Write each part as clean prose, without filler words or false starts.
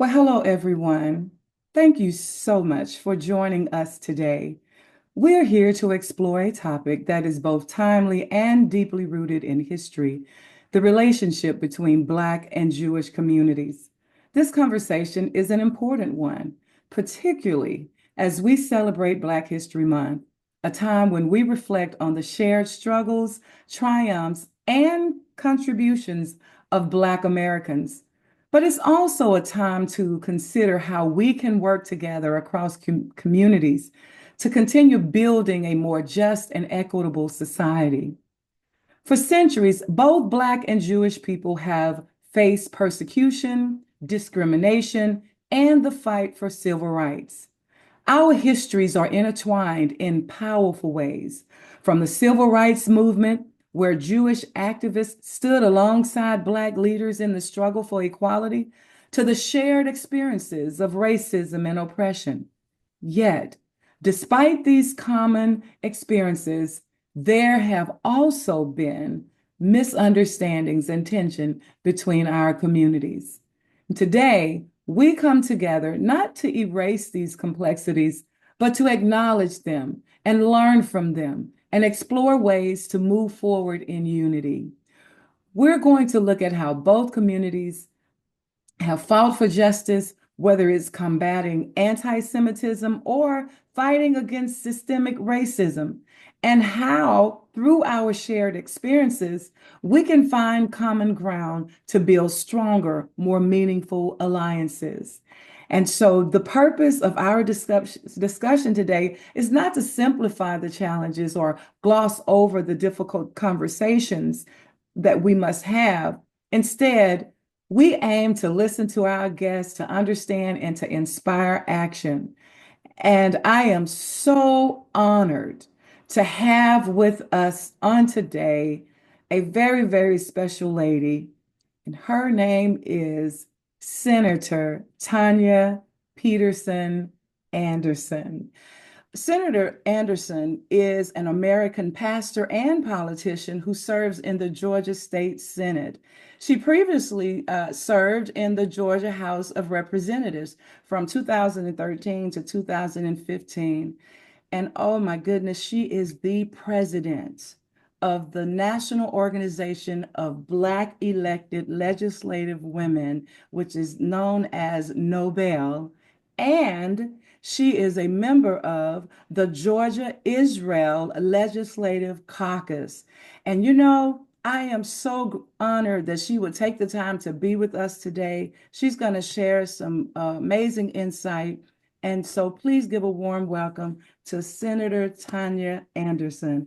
Well, hello, everyone. Thank you so much for joining us today. We're here to explore a topic that is both timely and deeply rooted in history, the relationship between Black and Jewish communities. This conversation is an important one, particularly as we celebrate Black History Month, a time when we reflect on the shared struggles, triumphs, and contributions of Black Americans. But it's also a time to consider how we can work together across communities to continue building a more just and equitable society. For centuries, both Black and Jewish people have faced persecution, discrimination, and the fight for civil rights. Our histories are intertwined in powerful ways, from the civil rights movement, where Jewish activists stood alongside Black leaders in the struggle for equality, to the shared experiences of racism and oppression. Yet, despite these common experiences, there have also been misunderstandings and tension between our communities. Today, we come together not to erase these complexities, but to acknowledge them and learn from them and explore ways to move forward in unity. We're going to look at how both communities have fought for justice, whether it's combating anti-Semitism or fighting against systemic racism, and how, through our shared experiences, we can find common ground to build stronger, more meaningful alliances. And so, the purpose of our discussion today is not to simplify the challenges or gloss over the difficult conversations that we must have. Instead, we aim to listen to our guests, to understand, and to inspire action. And I am so honored to have with us on today a very, very special lady. And her name is Senator Tonya Peterson Anderson. Senator Anderson is an American pastor and politician who serves in the Georgia State Senate. She previously served in the Georgia House of Representatives from 2013 to 2015. And oh my goodness, she is the president of the National Organization of Black Elected Legislative Women, which is known as NOBEL. And she is a member of the Georgia Israel Legislative Caucus. And I am so honored that she would take the time to be with us today. She's going to share some amazing insight. And so please give a warm welcome to Senator Tonya Anderson.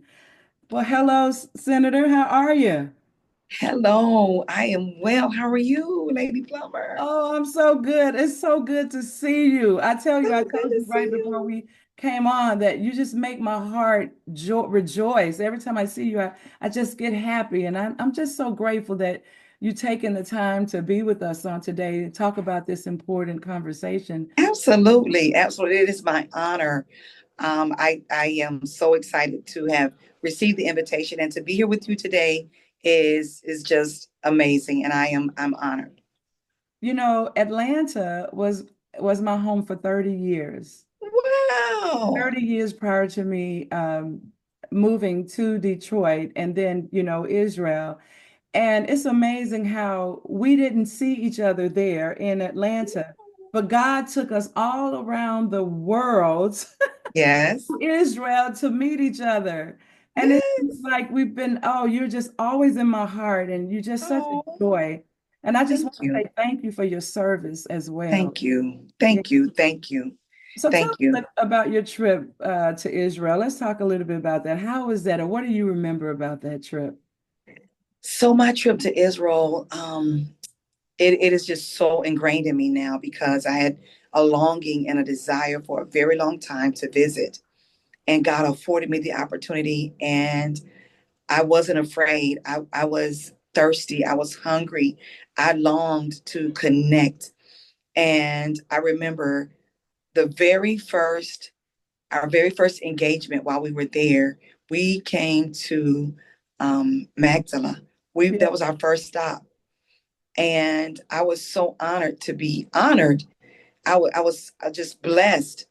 Well, hello, Senator. How are you? Hello, I am well. How are you, Lady Plumber? Oh, I'm so good. It's so good to see you. I tell you, I So good told to you right see before you. we came on that you just make my heart rejoice. Every time I see you, I just get happy. And I'm just so grateful that you taking the time to be with us on today and talk about this important conversation. Absolutely, absolutely. It is my honor. I am so excited to have received the invitation and to be here with you today is just amazing, and I'm honored. Atlanta was my home for 30 years. Wow. 30 years prior to me moving to Detroit and then, Israel. And it's amazing how we didn't see each other there in Atlanta, but God took us all around the world, Yes. Israel, to meet each other. And it's Yes. like oh, you're just always in my heart and you're just such a Oh, joy. And I just want thank to say you. thank you for your service as well. Thank you. Yeah. Thank you. Thank you. So tell Thank me you. about your trip to Israel. Let's talk a little bit about that. How was that, or what do you remember about that trip? So my trip to Israel, it is just so ingrained in me now because I had a longing and a desire for a very long time to visit. And God afforded me the opportunity, and I wasn't afraid. I was thirsty. I was hungry. I longed to connect. And I remember the very first, our very first engagement while we were there, we came to Magdala. That Yeah. was our first stop. And I was so honored to be honored. I was just blessed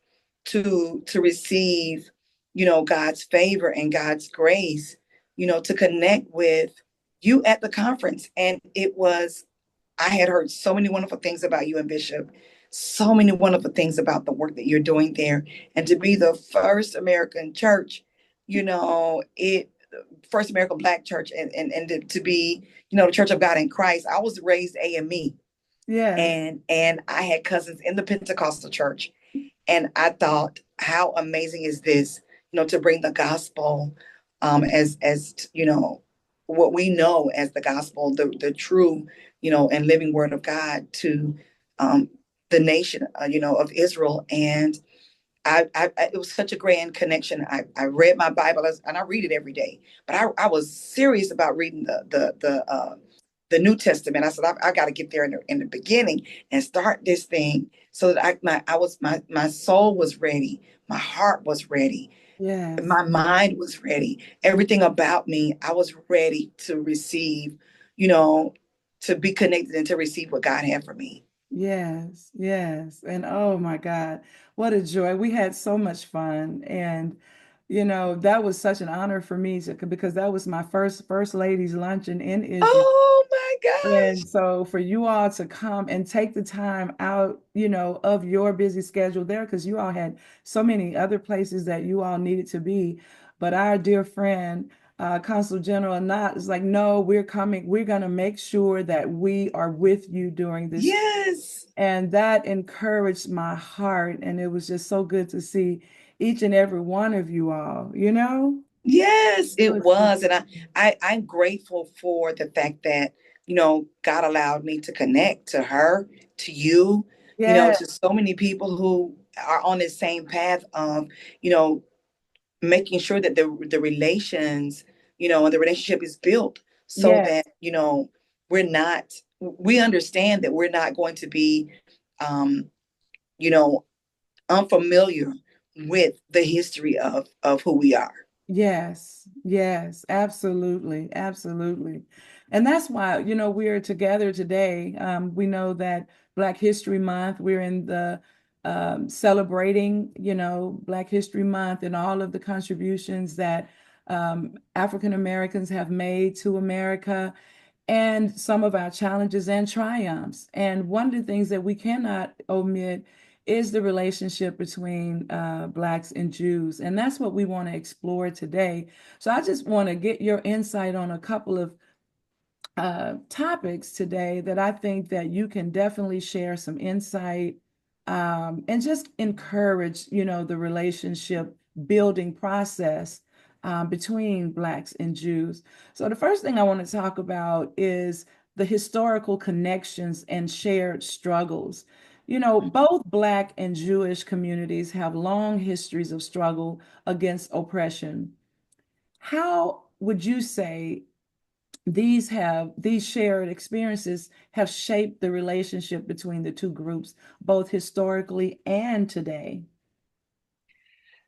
to receive, God's favor and God's grace, to connect with you at the conference. And I had heard so many wonderful things about you and Bishop, so many wonderful things about the work that you're doing there. And to be the first American church, it first American Black church, and to be, the Church of God in Christ. I was raised AME, Yes. and I had cousins in the Pentecostal church. And I thought, how amazing is this, to bring the gospel, as what we know as the gospel, the true, and living word of God to um, the nation, of Israel. And it was such a grand connection. I read my Bible, and I read it every day, but I was serious about reading the New Testament. I said, I got to get there in the beginning and start this thing so that my soul was ready, my heart was ready, Yes. my mind was ready, everything about me, I was ready to receive, you know, to be connected and to receive what God had for me. Yes, yes. And oh my God, what a joy. We had so much fun. And, that was such an honor for me because that was my first ladies luncheon in Israel. Oh my gosh. And so for you all to come and take the time out, of your busy schedule there, because you all had so many other places that you all needed to be. But our dear friend, Consul General Knott is like, no, we're coming. We're going to make sure that we are with you during this. Yes. And that encouraged my heart. And it was just so good to see each and every one of you all. Yes, It it was good. was. And I'm grateful for the fact that, God allowed me to connect to her, to you, Yeah, to so many people who are on the same path of, you know, making sure that the relations, and the relationship is built so yeah, that, we understand that we're not going to be, um, you know, unfamiliar with the history of who we are. yes, yes, absolutely, absolutely. And that's why, we're together today. We know that Black History Month, we're in the celebrating, Black History Month and all of the contributions that African Americans have made to America and some of our challenges and triumphs. And one of the things that we cannot omit is the relationship between Blacks and Jews. And that's what we want to explore today. So I just want to get your insight on a couple of topics today that I think that you can definitely share some insight and just encourage, the relationship building process between Blacks and Jews. So the first thing I want to talk about is the historical connections and shared struggles. Both Black and Jewish communities have long histories of struggle against oppression. How would you say these shared experiences have shaped the relationship between the two groups, both historically and today?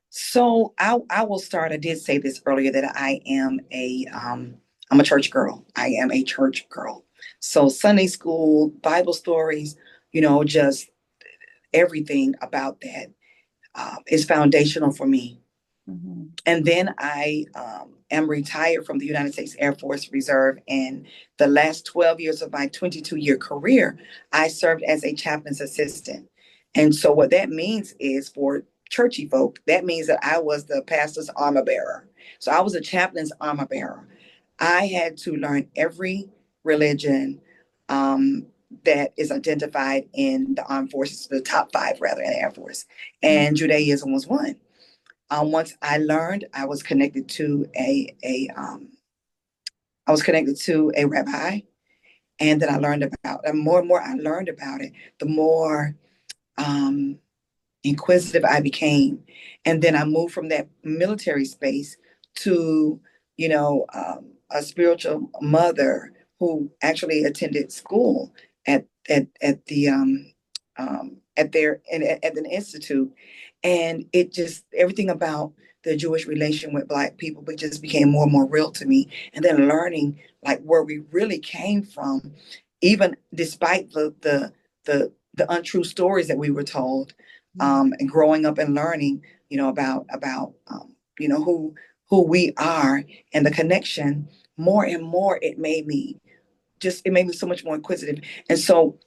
So I will start. I did say this earlier that I'm a church girl. I am a church girl. So Sunday school, Bible stories, just everything about that is foundational for me. Mhm. And then I am retired from the United States Air Force Reserve. And the last 12 years of my 22-year career, I served as a chaplain's assistant. And so, what that means is for churchy folk, that means that I was the pastor's armor bearer. So, I was a chaplain's armor bearer. I had to learn every religion um, that is identified in the armed forces, the top five, rather, in the Air Force. And Judaism was one. Once I learned, I was connected to a rabbi, and then I learned about, and more and more I learned about it, the more um, inquisitive I became. And then I moved from that military space to, a spiritual mother who actually attended school at the at an institute, and it just everything about the Jewish relation with Black people, but just became more and more real to me. And then learning like where we really came from even despite the untrue stories that we were told, and growing up and learning, about who we are and the connection, more and more it made me so much more inquisitive. And so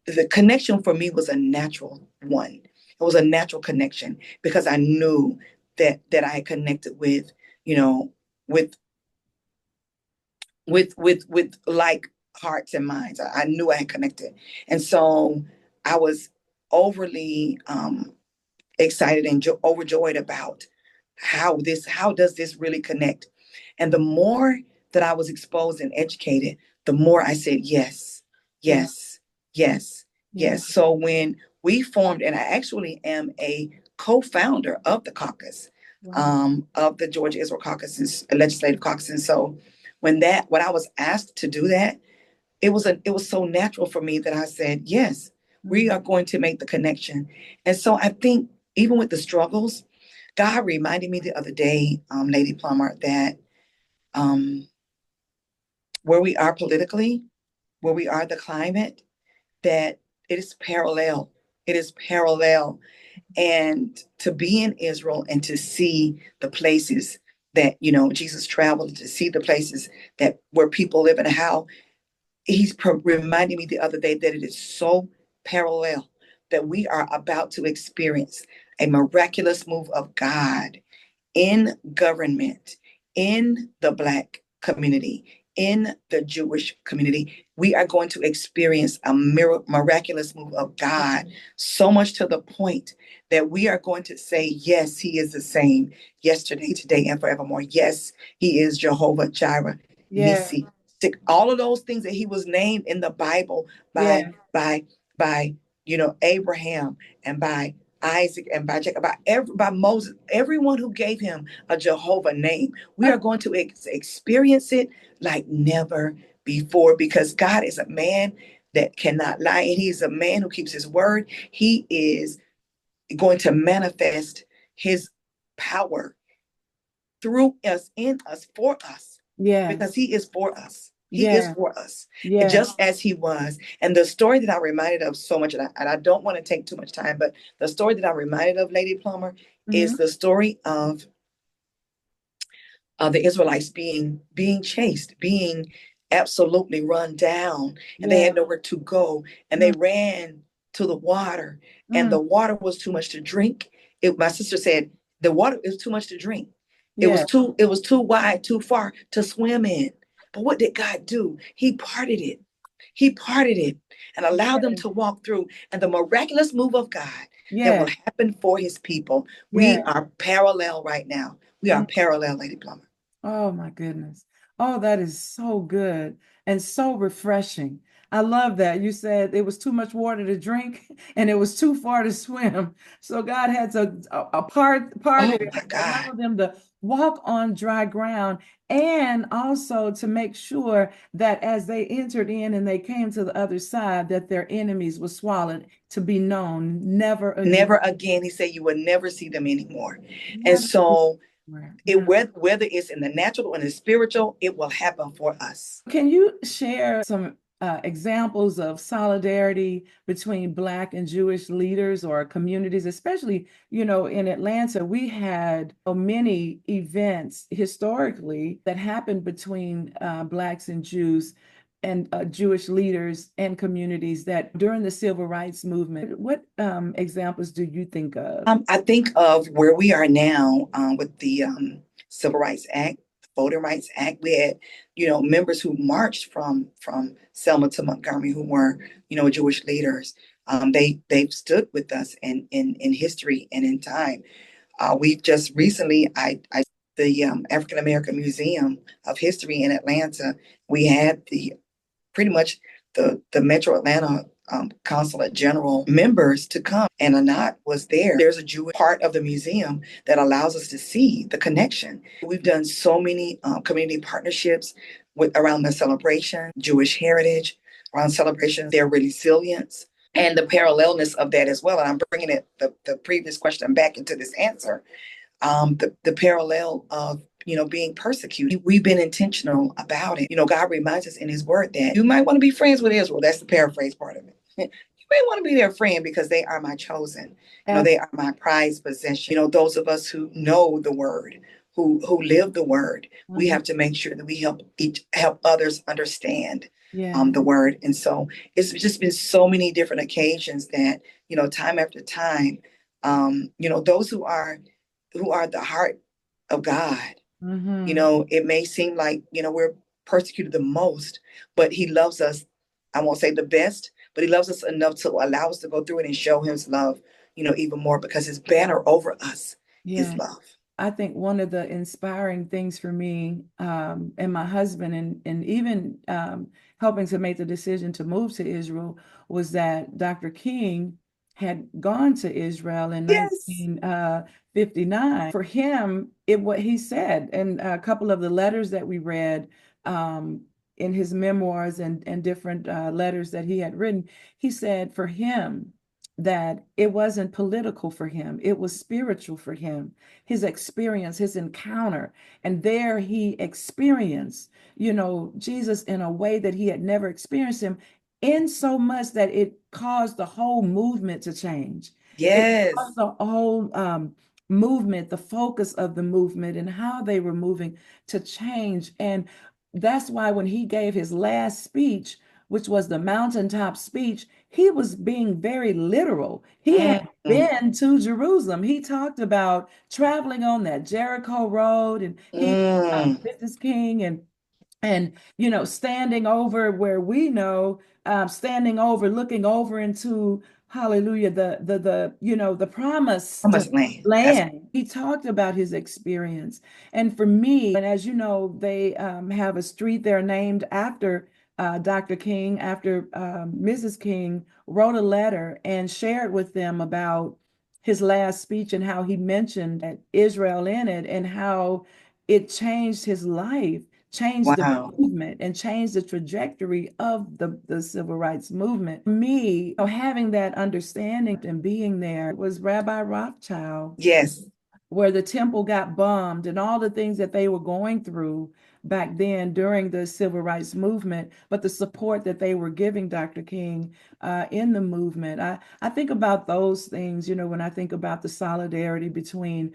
the connection for me was a natural one. It was a natural connection because I knew that I had connected with, you know, with with like hearts and minds. I knew I had connected. And so I was overly excited and overjoyed about how does this really connect. And the more that I was exposed and educated, the more I said yes, Yeah. yes, yes, Yeah. yes. So when we formed, and I actually am a co-founder of the caucus, Wow. of the Georgia Israel Caucus, legislative caucus. And so when I was asked to do that, it was so natural for me that I said, yes, we Mm. are going to make the connection. And so I think even with the struggles, God reminded me the other day, Lady Plummer, that um, where we are politically, where we are the climate, that it is parallel. It is parallel. And to be in Israel and to see the places that, Jesus traveled, to see the places that where people live and how he's reminding me the other day that it is so parallel, that we are about to experience a miraculous move of God in government, in the Black community, in the Jewish community. We are going to experience a miraculous move of God, so much to the point that we are going to say, yes, he is the same yesterday, today, and forevermore. Yes, he is Jehovah Jireh, Yeah. Nisi. All of those things that he was named in the Bible by Yeah. by by Abraham, and by Isaac, and by Jacob, by Moses, everyone who gave him a Jehovah name. We are going to experience it like never before, because God is a man that cannot lie, and he's a man who keeps his word. He is going to manifest his power through us, in us, for us, because Yes. he is for us. He is Yeah. for us, Yeah. just as he was. And the story that I'm reminded of so much, and I don't want to take too much time, but the story that I'm reminded of, Lady Plummer, is Hmm. the story of the Israelites being chased, being absolutely run down, and they Yeah. had nowhere to go, and they Mm. ran to the water, and Mm. the water was too much to drink. My sister said the water is too much to drink. Yeah. It was too wide, too far to swim in. But what did God do? He parted it. He parted it and allowed them Yeah. to walk through. And the miraculous move of God that will Yeah. happen for his people. We Yeah. are parallel right now. We are Mm. parallel, Lady Plummer. Oh my goodness. Oh, that is so good and so refreshing. I love that. You said it was too much water to drink and it was too far to swim. So God had to part Oh it, my God. allow them to walk on dry ground, and also to make sure that as they entered in and they came to the other side, that their enemies were swallowed, to be known never again. Never again. He said you will never see them anymore. And Never so again. it whether it's in the natural or in the spiritual, it will happen for us. Can you share some examples of solidarity between Black and Jewish leaders or communities, especially, in Atlanta, we had many events historically that happened between Blacks and Jews and Jewish leaders and communities that during the Civil Rights Movement. What examples do you think of? I think of where we are now, with the Civil Rights Act, Voting Rights Act. We had, members who marched from Selma to Montgomery, who were, Jewish leaders. They've stood with us in history and in time. We just recently, I the African American Museum of History in Atlanta. We had the pretty much the Metro Atlanta Consulate General members to come, and Anat was there. There's a Jewish part of the museum that allows us to see the connection. We've done so many community partnerships around the celebration, Jewish heritage, around celebrations, their resilience, and the parallelness of that as well. And I'm bringing the previous question back into this answer. The parallel of being persecuted. We've been intentional about it. God reminds us in his word that you might want to be friends with Israel. That's the paraphrase part of it. You may want to be their friend because they are my chosen. They are my prized possession. Those of us who know the word, who live the word, we have to make sure that we help others understand the word. And so it's just been so many different occasions that, time after time, those who are the heart of God. It may seem like, we're persecuted the most, but he loves us. I won't say the best, but he loves us enough to allow us to go through it and show his love, even more, because his banner over us is love. I think one of the inspiring things for me and my husband, and even helping to make the decision to move to Israel, was that Dr. King had gone to Israel in Yes. 1959. For him, what he said, and a couple of the letters that we read in his memoirs and different letters that he had written, he said for him that it wasn't political for him, it was spiritual for him, his experience, his encounter. And there he experienced, Jesus in a way that he had never experienced him, in so much that it caused the whole movement to change. It Yes. caused the whole movement, the focus of the movement and how they were moving to change. And that's why when he gave his last speech, which was the mountaintop speech, he was being very literal. He had been to Jerusalem. He talked about traveling on that Jericho road, and he Mrs. King, and standing over where we know, standing over, looking over into, hallelujah, the promised Promised land. land. He talked about his experience. And for me, and as you know, they have a street there named after Dr. King, after Mrs. King wrote a letter and shared with them about his last speech and how he mentioned Israel in it, and how it changed his life, changed the Wow. movement, and changed the trajectory of the civil rights movement. For me, having that understanding and being there was Rabbi Rothschild, Yes. where the temple got bombed and all the things that they were going through back then during the civil rights movement, but the support that they were giving Dr. King in the movement. I think about those things, when I think about the solidarity between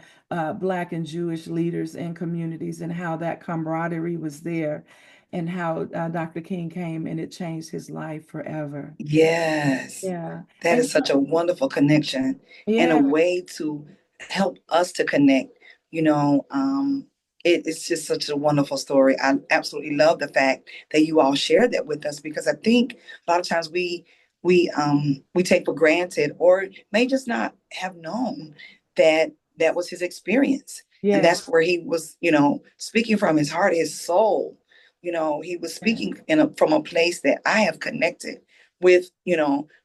Black and Jewish leaders and communities, and how that camaraderie was there, and how Dr. King came and it changed his life forever. Yes. Yeah. That And is such a wonderful connection and a yeah, way to help us to connect. You know, it's just such a wonderful story. I absolutely love the fact that you all shared that with us, because I think a lot of times we take for granted, or may just not have known that that was his experience. And yeah, that's where he was, speaking from his heart, his soul. He was yeah, speaking from a place that I have connected with,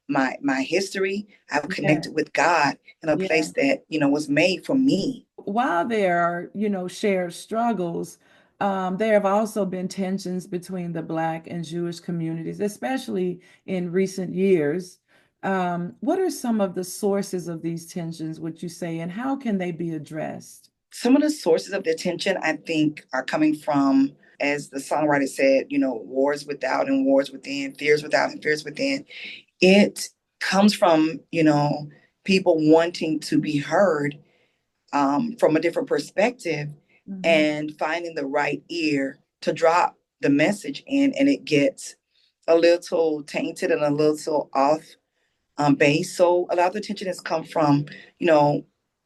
my history. I've yeah, connected with God in a yeah. place that, was made for me. While there are, shared struggles, there have also been tensions between the Black and Jewish communities, especially in recent years. What are some of the sources of these tensions, would you say, and how can they be addressed? Some of the sources of the tension, I think, are coming from, as the songwriter said, wars without and wars within, fears without and fears within. It comes from, people wanting to be heard from a different perspective, Mhm. and finding the right ear to drop the message in, and it gets a little tainted and a little off base. So a lot of the tension has come from,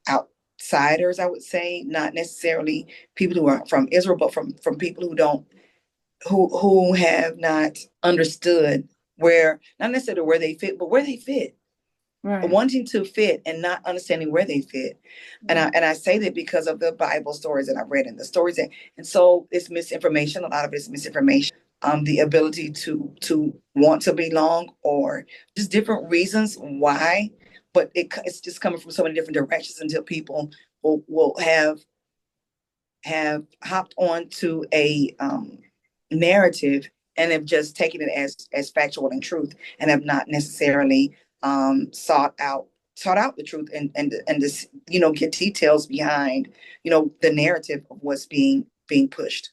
outsiders, I would say, not necessarily people who are from Israel, but from people who don't who have not understood where, not necessarily where they fit, but where they fit, Right. wanting to fit and not understanding where they fit. And I say that because of the Bible stories that I've read, and the stories and so it's misinformation. A lot of it is misinformation. The ability to want to belong, or just different reasons why, but it's just coming from so many different directions, until people will have hopped onto a narrative, and have just taken it as factual and truth, and have not necessarily sought out sought out the truth and this, get details behind, the narrative of what's being pushed.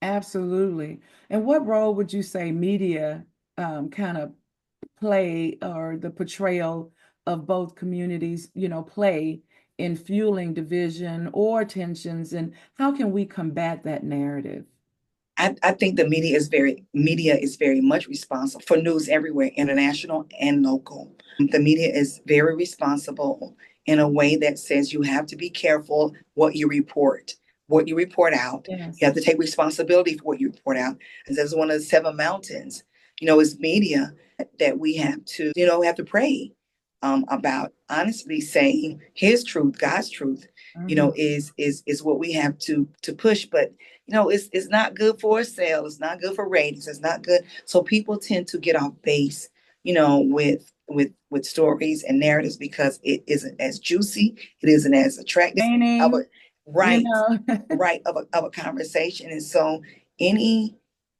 Absolutely. And what role would you say media kind of play, or the portrayal of both communities, play in fueling division or tensions, and how can we combat that narrative? I think the media is very much responsible for news everywhere, international and local. The media is very responsible in a way that says you have to be careful what you report out. You Yes. have to take responsibility for what you report out. And that's one of the seven mountains, is media that we have to pray about honestly saying his truth, God's truth, Mhm. is what we have to push. But it's not good for a sale. It's not good for ratings. It's not good. So people tend to get off base, with stories and narratives because it isn't as juicy. It isn't as attractive of a Training, you right, know. right of a conversation. And so any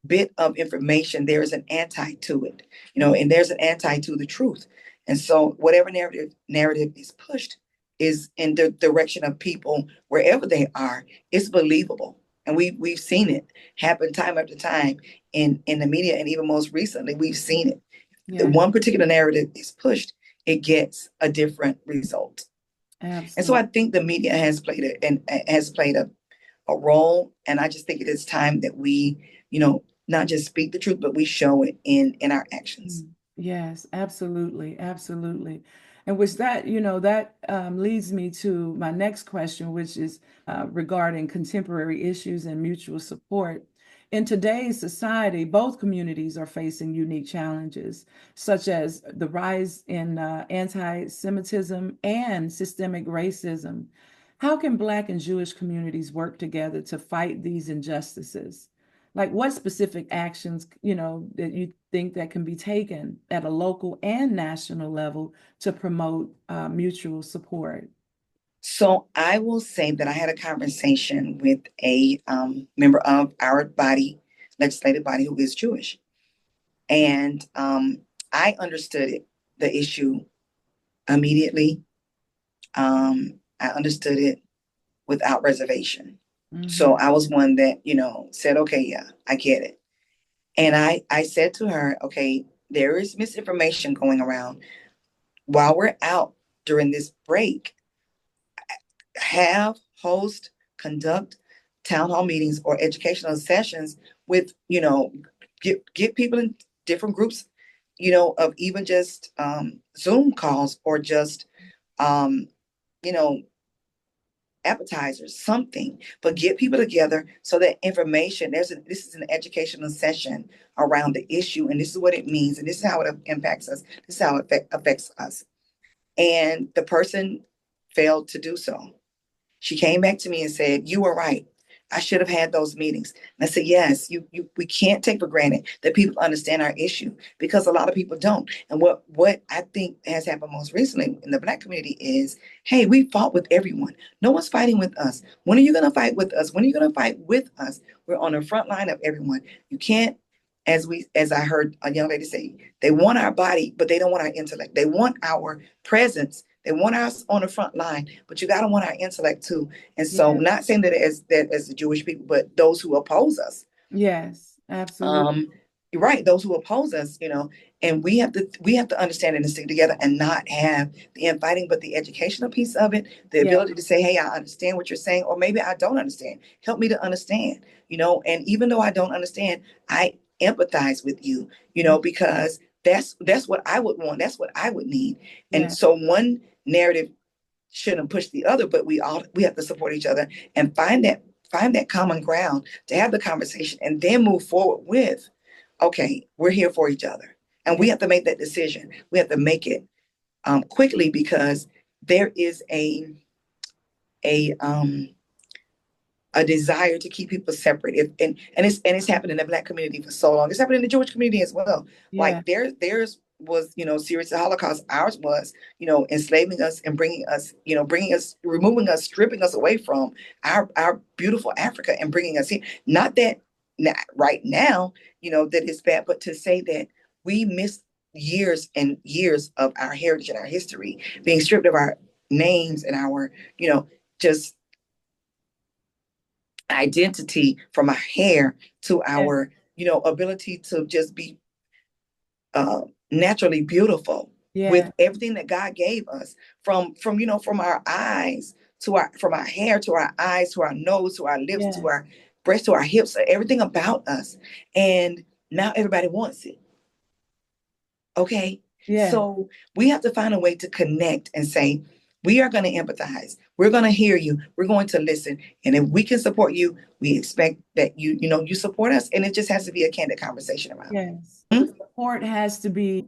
bit of information, there is an anti to it, and there's an anti to the truth. And so whatever narrative is pushed is in the direction of people wherever they are, it's believable. And we've seen it happen time after time in the media, and even most recently, we've seen it. The Yeah, one particular narrative is pushed, it gets a different result. And so absolutely. I think the media has played a role, and I just think it is time that we, not just speak the truth, but we show it in our actions. Mm. Yes, absolutely, absolutely. And which that, that leads me to my next question, which is regarding contemporary issues and mutual support. In today's society, both communities are facing unique challenges, such as the rise in anti-Semitism and systemic racism. How can Black and Jewish communities work together to fight these injustices? Like what specific actions, that you think that can be taken at a local and national level to promote mutual support? So I will say that I had a conversation with a member of our legislative body, who is Jewish, and I understood the issue immediately. I understood it without reservation. Hmm. So I was one that, said, okay, yeah, I get it. And I said to her, okay, there is misinformation going around. While we're out during this break, have, host, conduct town hall meetings or educational sessions with, get people in different groups, of even just Zoom calls or just, um, you know, appetizers, something, but get people together so that information, this is an educational session around the issue, and this is what it means, and this is how it impacts us, this is how it affects us. And the person failed to do so. She came back to me and said, "You were right. I should have had those meetings." And I said, "Yes, we can't take for granted that people understand our issue, because a lot of people don't." And what I think has happened most recently in the Black community is, hey, we fought with everyone. No one's fighting with us. When are you going to fight with us? When are you going to fight with us? We're on the front line of everyone. You can't. As I heard a young lady say, they want our body, but they don't want our intellect. They want our presence. They want us on the front line, but you got to want our intellect too. And so, Yeah. not saying that as the Jewish people, but those who oppose us, Yes, absolutely. um, right, those who oppose us, and we have to understand and stick together and not have the infighting, but the educational piece of it, the Yeah. ability to say, "Hey, I understand what you're saying," or maybe I don't understand. Help me to understand, and even though I don't understand, I empathize with you, Mm. because that's what I would want. That's what I would need. And Yeah. so one narrative shouldn't push the other, but we have to support each other and find that common ground to have the conversation and then move forward with, okay, we're here for each other. And Yeah. we have to make that decision. We have to make it quickly, because there is a a desire to keep people separate. And it's happened in the Black community for so long. It's happened in the Jewish community as well. Yeah. Like theirs was, serious Holocaust. Ours was, enslaving us and removing us, stripping us away from our beautiful Africa and bringing us here. Not that, not right now, that it's bad, but to say that we miss years and years of our heritage and our history being stripped of our names and our, just identity, from our hair to Yeah. our, ability to just be uh, naturally beautiful with Yeah. everything that God gave us, from our eyes to our, from our hair to our eyes to our nose to our lips to Yes. our breasts to our hips, everything about us. And now everybody wants it. Okay. Yeah. So we have to find a way to connect and say, we are going to empathize. We're going to hear you. We're going to listen. And if we can support you, we expect that you support us. And it just has to be a candid conversation around Yes. it. The support has to be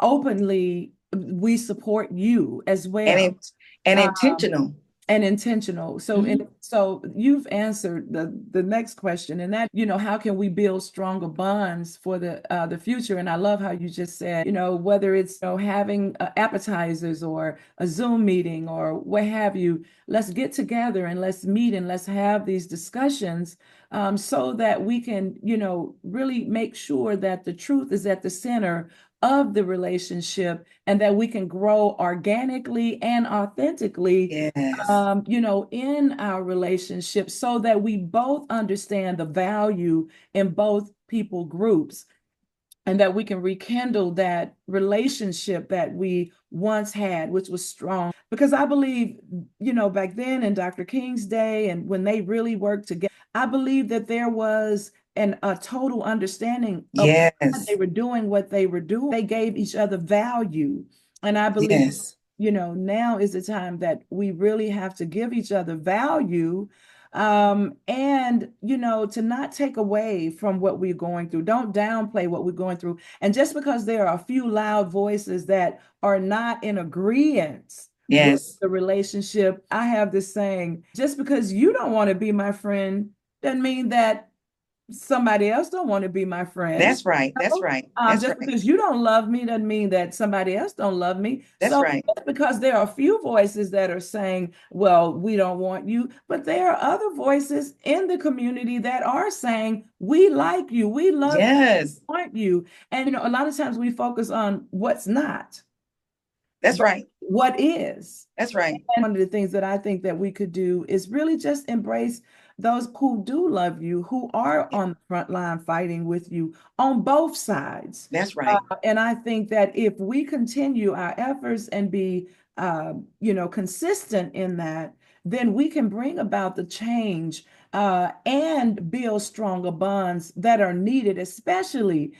openly, we support you as And well. it, and Um, intentional. and intentional. Mhm. So you've answered the next question, and that, how can we build stronger bonds for the future? And I love how you just said, whether it's, having appetizers or a Zoom meeting or what have you, let's get together and let's meet and let's have these discussions, so that we can, really make sure that the truth is at the center of the relationship and that we can grow organically and authentically, Yes. in our relationship so that we both understand the value in both people groups and that we can rekindle that relationship that we once had, which was strong. Because I believe, back then in Dr. King's day and when they really worked together, I believe that there was a total understanding of why they Yes. were doing what they were doing. They gave each other value. And I believe, Yes. now is the time that we really have to give each other value, and to not take away from what we're going through. Don't downplay what we're going through. And just because there are a few loud voices that are not in agreement with Yes. the relationship, I have this saying, just because you don't want to be my friend doesn't mean that somebody else don't want to be my friend. That's right. That's right. That's Just right. because you don't love me doesn't mean that somebody else don't love me. That's So right. just because there are a few voices that are saying, well, we don't want you, but there are other voices in the community that are saying, we like you, we love you, Yes. want you. And a lot of times we focus on what's not, That's but right. what is. That's right. And one of the things that I think that we could do is really just embrace those who do love you, who are on the front line fighting with you on both sides. That's right. And I think that if we continue our efforts and be, consistent in that, then we can bring about the change, and build stronger bonds that are needed, especially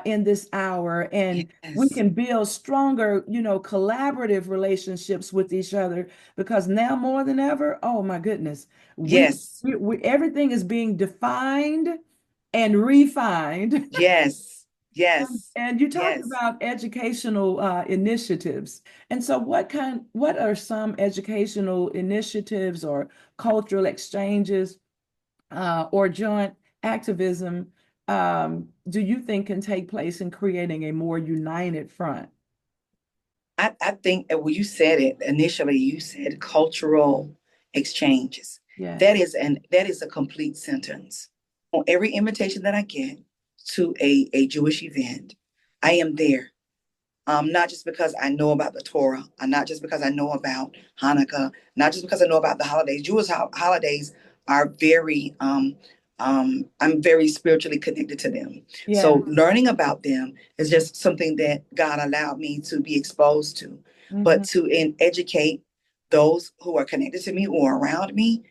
in this hour. And we Yes. can build stronger, collaborative relationships with each other because now more than ever, oh my goodness, we, Yes. everything is being defined and refined. Yes. And, Yes. and you talked Yes. about educational initiatives. And so what are some educational initiatives or cultural exchanges, or joint activism, do you think can take place in creating a more united front? I think when you said it initially, you said cultural exchanges. Yes. That is a complete sentence. On every invitation that I get to a Jewish event, I am there. Not just because I know about the Torah, and not just because I know about Hanukkah, not just because I know about the holidays. Jewish holidays are I'm very spiritually connected to them. Yeah. So learning about them is just something that God allowed me to be exposed to. But Hmm. educate those who are connected to me or around me,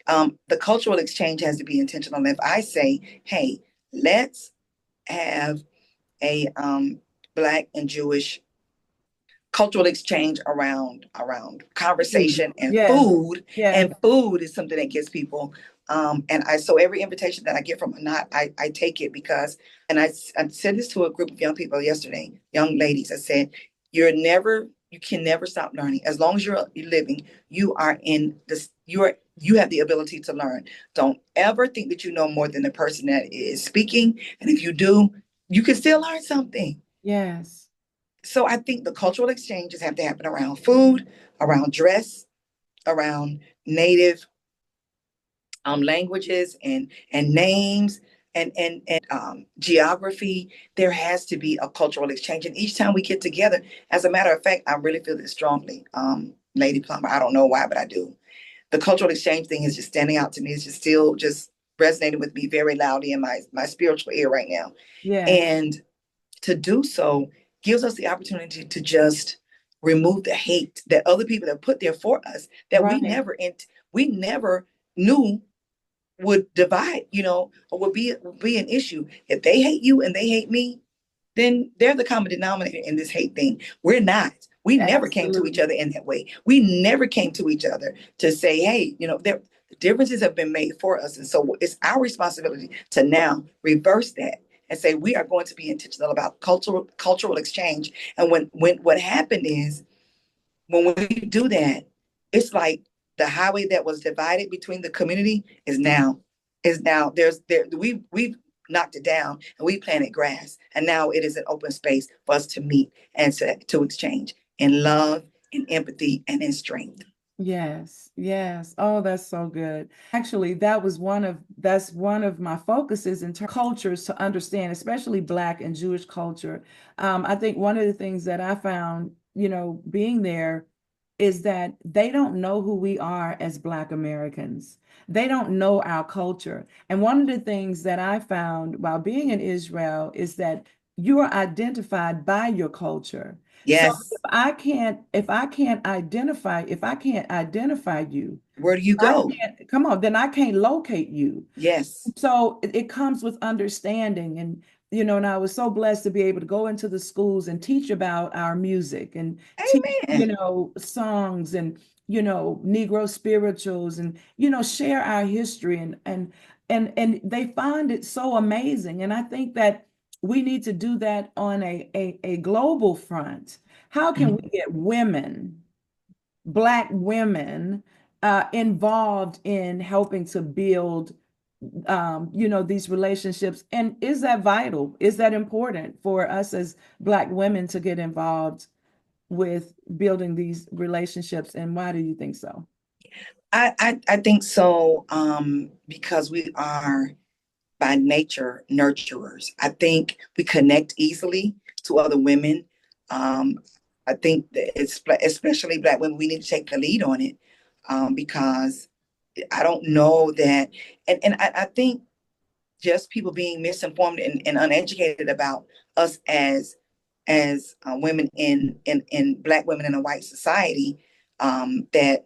the cultural exchange has to be intentional. If I say, hey, let's have a Black and Jewish cultural exchange around conversation and Yes. food, Yes. and food is something that gets people, and I so every invitation that I get from Anat, I take it because, and I said this to a group of young people yesterday, young ladies. I said, you can never stop learning as long as you're living. You are in this, you have the ability to learn. Don't ever think that you know more than the person that is speaking, and if you do, you can still learn something. Yes. So I think the cultural exchanges have to happen around food, around dress, around native languages and names. and geography. There has to be a cultural exchange. And each time we get together, as a matter of fact, I really feel this strongly, Lady Plumber. I don't know why, but I do. The cultural exchange thing is just standing out to me. It's just still just resonating with me very loudly in my spiritual ear right now. Yes. And to do so gives us the opportunity to just remove the hate that other people have put there for us that Right. we never knew would divide, or would be an issue. If they hate you and they hate me, then they're the common denominator in this hate thing. We're not. We never came to each Absolutely. other in that way. We never came to each other to say, hey, the differences have been made for us. And so it's our responsibility to now reverse that and say we are going to be intentional about cultural exchange. And when what happened is when we do that, it's like the highway that was divided between the community is now we've knocked it down and we planted grass, and now it is an open space for us to meet and to exchange in love, in empathy, and in strength. Yes, yes. Oh, that's so good. Actually, that's one of my focuses in cultures to understand, especially Black and Jewish culture. I think one of the things that I found, being there is that they don't know who we are as Black Americans. They don't know our culture. And one of the things that I found while being in Israel is that you are identified by your culture. So Yes. if I can't identify you, Where do you I go? can't, come on, then I can't locate you. Yes. So it comes with understanding. And I was so blessed to be able to go into the schools and teach about our music and teach, Amen. songs and, Negro spirituals and, share our history and they find it so amazing. And I think that we need to do that on a global front. How can we Mhm. get women, Black women, involved in helping to build, these relationships? And is that vital? Is that important for us as Black women to get involved with building these relationships? And why do you think so? I think so, because we are by nature nurturers. I think we connect easily to other women. Um, I think that it's especially Black women, we need to take the lead on it, because I don't know that, and I think just people being misinformed and uneducated about us as women in Black women in a white society, that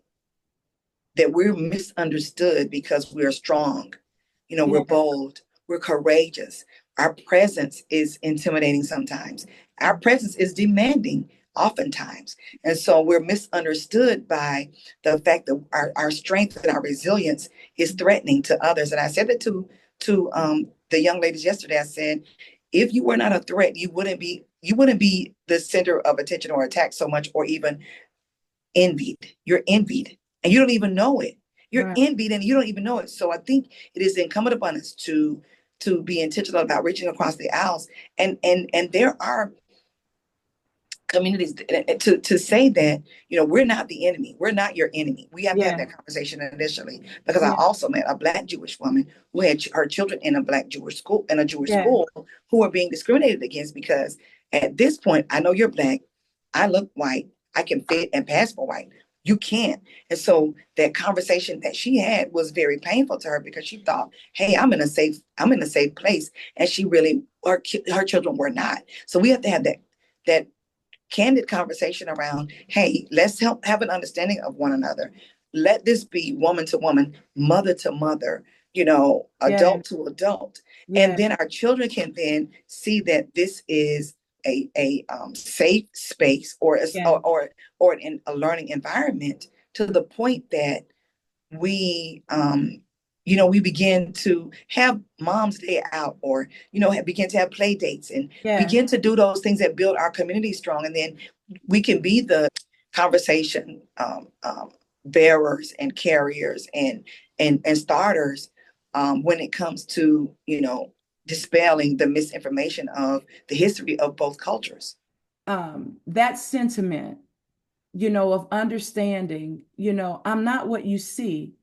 we're misunderstood because we're strong. We're Yeah. bold, we're courageous. Our presence is intimidating sometimes. Our presence is demanding oftentimes. And so we're misunderstood by the fact that our strength and our resilience is threatening to others. And I said that to the young ladies yesterday. I said, if you were not a threat, you wouldn't be the center of attention or attack so much, or even envied. You're envied and you don't even know it. You're Right. envied and you don't even know it. So I think it is incumbent upon us to be intentional about reaching across the aisles. And there are communities to say that we're not the enemy, we're not your enemy. We have to have Yeah. that conversation initially, because I Yeah. also met a Black Jewish woman who had her children in a Black Jewish school, in a Jewish Yeah. school, who are being discriminated against because at this point I know you're Black, I look white, I can fit and pass for white, you can't. And so that conversation that she had was very painful to her, because she thought, hey, I'm in a safe place, and she really, her children were not. So we have to have that candid conversation around, hey, let's help have an understanding of one another. Let this be woman to woman, mother to mother, Yeah. adult to adult. And Yeah. then our children can then see that this is a safe space, Yeah. or a learning environment, to the point that we begin to have mom's day out, or begin to have play dates and Yeah. begin to do those things that build our community strong. And then we can be the conversation, bearers and carriers and starters, when it comes to dispelling the misinformation of the history of both cultures. That sentiment, of understanding, I'm not what you see,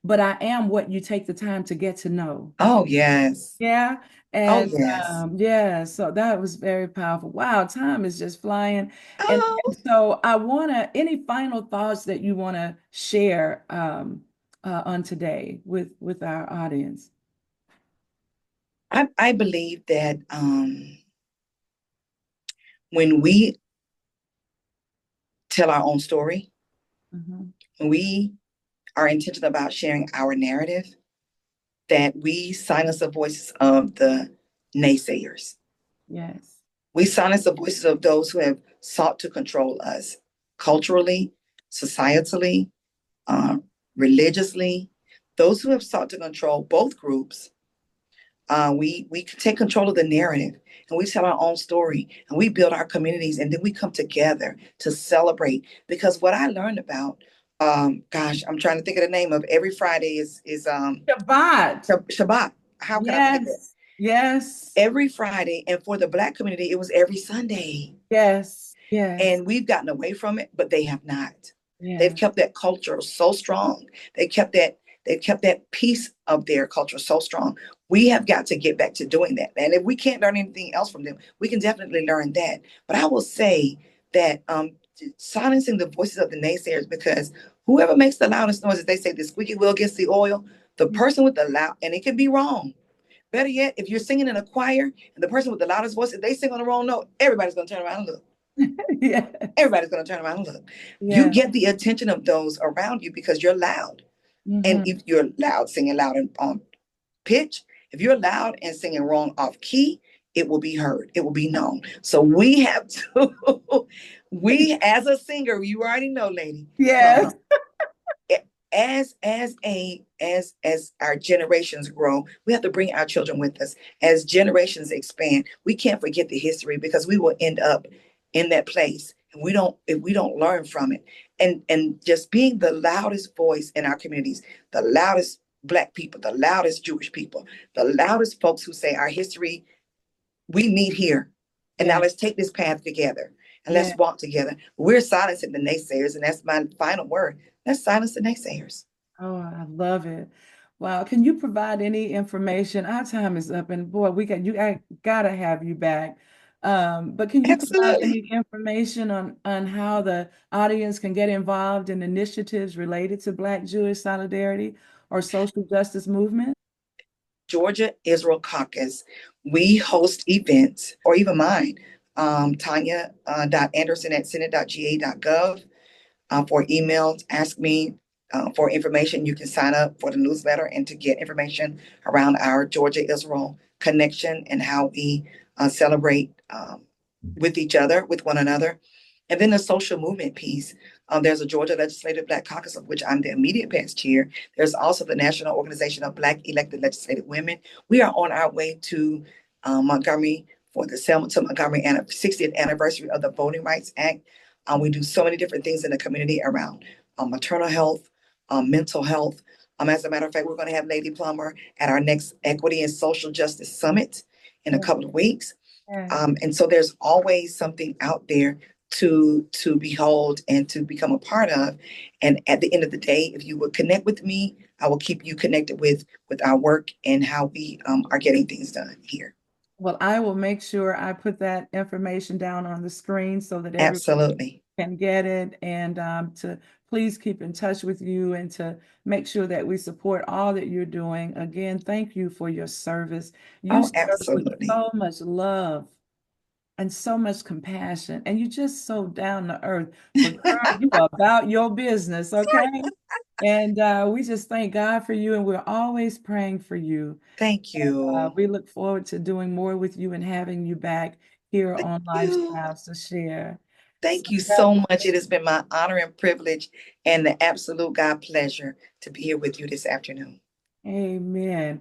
but I am what you take the time to get to know. Oh, yes. Yeah. Oh, And yes. yeah, so that was very powerful. Wow, time is just flying. And Oh, so I want to, any final thoughts that you want to share on today with our audience? I believe that when we tell our own story, Mhm. when we are intentional about sharing our narrative, that we silence the voices of the naysayers. Yes. We silence the voices of those who have sought to control us culturally, societally, uh, religiously, those who have sought to control both groups. We take control of the narrative and we tell our own story and we build our communities and then we come together to celebrate. Because what I learned about, gosh, I'm trying to think of the name of every Friday is Shabbat. Shabbat. How could I forget that? Yes. Yes. Every Friday, and for the Black community, it was every Sunday. Yes. Yes. And we've gotten away from it, but they have not. They've Yeah. kept that culture so strong. They've kept that piece of their culture so strong. We have got to get back to doing that. And if we can't learn anything else from them, we can definitely learn that. But I will say that silencing the voices of the naysayers, because whoever makes the loudest noise, as they say, the squeaky wheel gets the oil. The person with the loud, and it can be wrong. Better yet, if you're singing in a choir and the person with the loudest voice, if they sing on the wrong note, everybody's going to turn around and look. Yes. Everybody's going to turn around and look. You Yeah. get the attention of those around you because you're loud. And Hmm. if you're loud, singing loud and on pitch, if you're loud and singing wrong off key, it will be heard. It will be known. So we have to, we as a singer, you already know, lady, Yes. as our generations grow, we have to bring our children with us. As generations expand, we can't forget the history because we will end up in that place and we don't if we don't learn from it. And just being the loudest voice in our communities, the loudest Black people, the loudest Jewish people, the loudest folks who say our history, we meet here. And now Yeah. let's take this path together and Yeah. let's walk together. We're silencing the naysayers, and that's my final word. Let's silence the naysayers. Oh, I love it. Wow. Can you provide any information? Our time is up, and boy, I gotta have you back. But can you provide Absolutely. any information on how the audience can get involved in initiatives related to Black Jewish solidarity or social justice movement? Georgia Israel Caucus, we host events, or even mine, Tonya.Anderson at Senate.ga.gov. For emails, ask me for information. You can sign up for the newsletter and to get information around our Georgia Israel connection and how we celebrate with each other, with one another. And then the social movement piece. There's a Georgia Legislative Black Caucus, of which I'm the immediate past chair. There's also the National Organization of Black Elected Legislative Women. We are on our way to Montgomery for the Selma to Montgomery 60th anniversary of the Voting Rights Act. We do so many different things in the community around maternal health, mental health. As a matter of fact, we're going to have Lady Plummer at our next Equity and Social Justice Summit in a couple of weeks. Yeah. And so there's always something out there to behold and to become a part of. And at the end of the day, if you would connect with me, I will keep you connected with our work and how we are getting things done here. Well, I will make sure I put that information down on the screen so that everyone Absolutely. can get it, and to please keep in touch with you and to make sure that we support all that you're doing. Again, thank you for your service. You Oh, serve with absolutely. so much love and so much compassion, and you're just so down to earth. But girl, you are about your business, okay? And we just thank God for you, and we're always praying for you. Thank you. We look forward to doing more with you and having you back here Thank on you. Lifestyles to share. So Thank you God so much. It bless has been my honor and privilege and the absolute God pleasure to be here with you this afternoon. you. Amen.